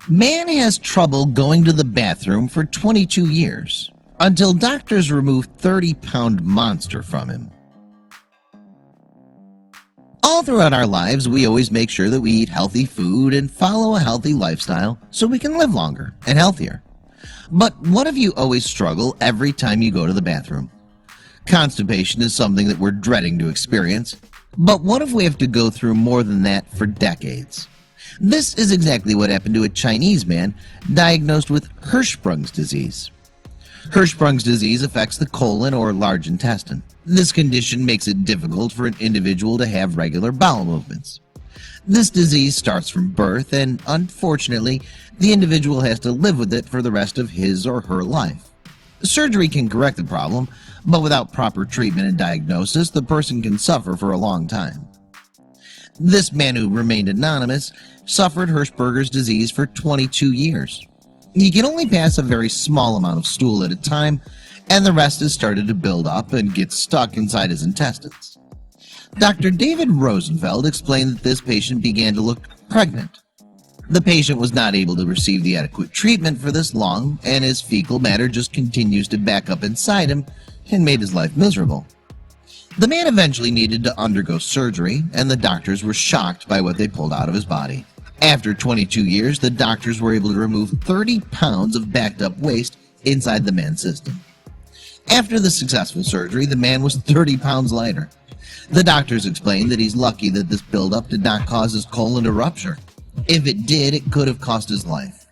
Man has trouble going to the bathroom for 22 years, until doctors remove 30-pound monster from him. All throughout our lives, we always make sure that we eat healthy food and follow a healthy lifestyle so we can live longer and healthier. But what if you always struggle every time you go to the bathroom? Constipation is something that we're dreading to experience, but what if we have to go through more than that for decades? This is exactly what happened to a Chinese man diagnosed with Hirschsprung's disease. Hirschsprung's disease affects the colon or large intestine. This condition makes it difficult for an individual to have regular bowel movements. This disease starts from birth, and unfortunately, the individual has to live with it for the rest of his or her life. Surgery can correct the problem, but without proper treatment and diagnosis, the person can suffer for a long time. This man, who remained anonymous, suffered Hirschsprung's disease for 22 years. He can only pass a very small amount of stool at a time, and the rest has started to build up and get stuck inside his intestines. Dr. David Rosenfeld explained that this patient began to look pregnant. The patient was not able to receive the adequate treatment for this long, and his fecal matter just continues to back up inside him and made his life miserable. The man eventually needed to undergo surgery, and the doctors were shocked by what they pulled out of his body. After 22 years, the doctors were able to remove 30 pounds of backed up waste inside the man's system. After the successful surgery, the man was 30 pounds lighter. The doctors explained that he's lucky that this buildup did not cause his colon to rupture. If it did, it could have cost his life.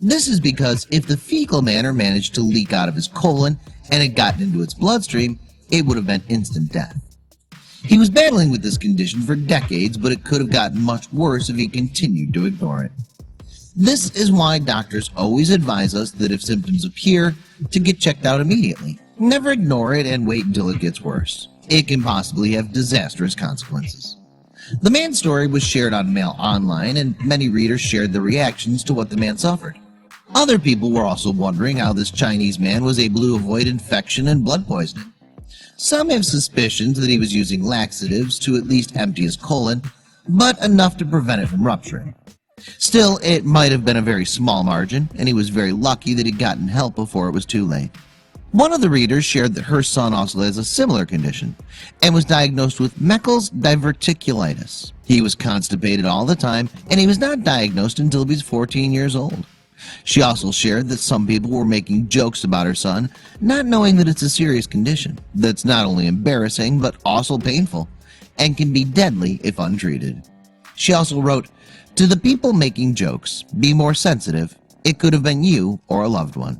This is because if the fecal matter managed to leak out of his colon and had gotten into its bloodstream, it would have been instant death. He was battling with this condition for decades, but it could have gotten much worse if he continued to ignore it. This is why doctors always advise us that if symptoms appear, to get checked out immediately. Never ignore it and wait until it gets worse. It can possibly have disastrous consequences. The man's story was shared on Mail Online, and many readers shared their reactions to what the man suffered. Other people were also wondering how this Chinese man was able to avoid infection and blood poisoning. Some have suspicions that he was using laxatives to at least empty his colon, but enough to prevent it from rupturing. Still, it might have been a very small margin, and he was very lucky that he'd gotten help before it was too late. One of the readers shared that her son also has a similar condition and was diagnosed with Meckel's diverticulitis. He was constipated all the time, and he was not diagnosed until he was 14 years old. She also shared that some people were making jokes about her son, not knowing that it's a serious condition that's not only embarrassing but also painful and can be deadly if untreated. She also wrote, "To the people making jokes, be more sensitive. It could have been you or a loved one."